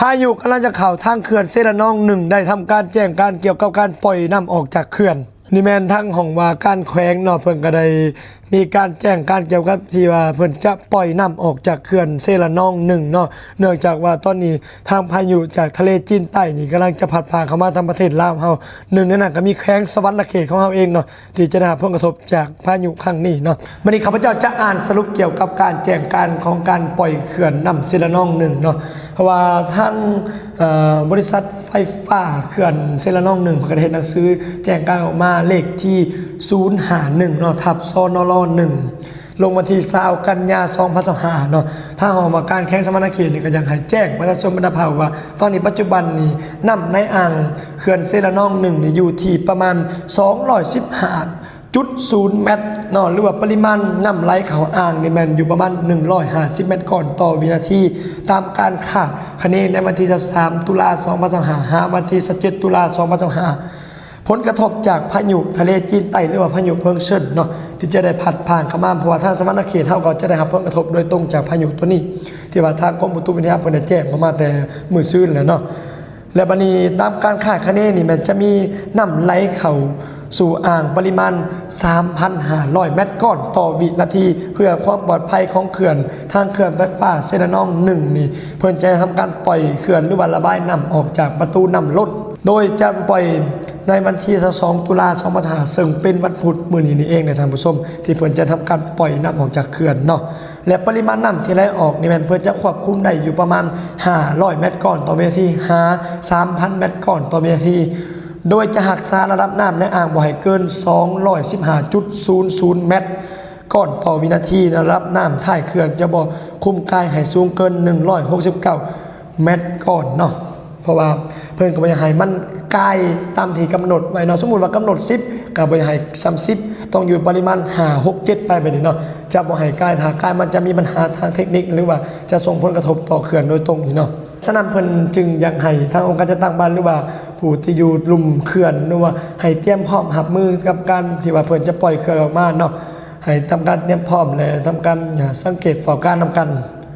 พายุกำลังจะเข้าทางเขื่อนเซระนองหนึ่งได้ทำการแจ้งการเกี่ยวกับการปล่อยน้ำออกจากเขื่อนนี่แม่นทั้งของว่าการแขวงเนาะเพิ่นก็ได้มีการแจ้งการเกี่ยวกับที่ว่าเพิ่นจะปล่อยน้ำออกจากเขื่อนเซระนองหนึ่งเนาะเนื่องจากว่าตอนนี้ทางพายุจากทะเลจีนใต้นี่กำลังจะพัดผ่านเข้ามาทางประเทศลาวเฮาหนึ่งในนั้นก็มีแขวงสวรรณเขตของเฮาเองเนาะที่จะได้รับผลกระทบจากพายุครั้งนี้เนาะวันนี้ข้าพเจ้าจะอ่านสรุปเกี่ยวกับการแจ้งการของการปล่อยเขื่อนน้ำเซระนองหนึ่งเนาะเพราะว่าทางบริษัทไฟฟ้าเขื่อนเซระนองหนึ่งประเทศหนังสือแจ้งการออกมาเลขที่051เนาะทับซนร1ลงวันที่20กันยายน2025เนาะถ้าหอมาการแข่งสมรเขตนี่ก็ยังให้แจ้งประชาชนบรรดาเผ่าว่าตอนนี้ปัจจุบันนี้น้ำในอ่างเขื่อนเซระนอง1นี่อยู่ที่ประมาณ215.0 เมตรเนาะหรือว่าปริมาณน้ำไหลเข้าอ่างนี่มันอยู่ประมาณ150เมตรก่อนต่อวินาทีตามการคาดคะเนในวันที่3ตุลาคม2025วันที่17ตุลาคม2025ผลกระทบจากพายุทะเลจีนใต้หรือว่าพายุเพิงเชิญเนาะที่จะได้พัดผ่านเข้ามาเพราะว่าทางสวรรณเขตเฮาก็จะได้รับผลกระทบโดยตรงจากพายุตัวนี้ที่ว่าทางกรมอุตุนิยมวิทยาเพิ่นได้แจ้งออกมาแต่มื้อซื่นแล้วเนาะและบัดนี้ตามการคาดคะเนนี่มันจะมีน้ำไหลเข้าสู่อ่างปริมาณ 3,500 เมตรก่อนต่อวินาทีเพื่อความปลอดภัยของเขื่อนทางเขื่อนไฟฟ้าเซระนอง1นี่เพิ่นจะทำการปล่อยเขื่อนหรือว่าระบายน้ำออกจากประตูน้ำล้นโดยจะปล่อยในวันที่22ตุลาคม2025ซึ่งเป็นวันพุธมื้อนี้นี่เองนะท่านผู้ชมที่เพิ่นจะทำการปล่อยน้ำออกจากเขื่อนเนาะและปริมาณน้ำที่ไหลออกนี่มันเพิ่นจะควบคุมได้อยู่ประมาณ500เมตรก่อนต่อวินาที3,000 เมตรก่อนต่อวินาทีโดยจะหักษาระดับน้ำในอ่างบ่ให้เกิน 215.00 เมตรก่อนต่อวินาทีระดับน้ำท้ายเขื่อนจะบ่คุมกายให้สูงเกิน169เมตรก่อนเนาะเพราะว่าเพิ่นก็บ่อยากให้มันใกล้ตามที่กำหนดไว้เนาะสมมุติว่ากำหนด10ก็บ่อยากให้30ต้องอยู่ปริมาณ5 6 7ไปแบบนี้เนาะจะบ่ให้ใกล้ถ้าใกล้มันจะมีปัญหาทางเทคนิคหรือว่าจะส่งผลกระทบต่อเขื่อนโดยตรงนี่เนาะฉะนั้นเพิ่นจึงอยากให้ทางองค์การจัดตั้งบ้านหรือว่าผู้ที่อยู่ลุ่มเขื่อนหรือว่าให้เตรียมพร้อมรับมือกับการที่ว่าเพิ่นจะปล่อยเขื่อนออกมาเนาะให้ทำการเตรียมพร้อมและทำการสังเกตเฝ้าการนำกัน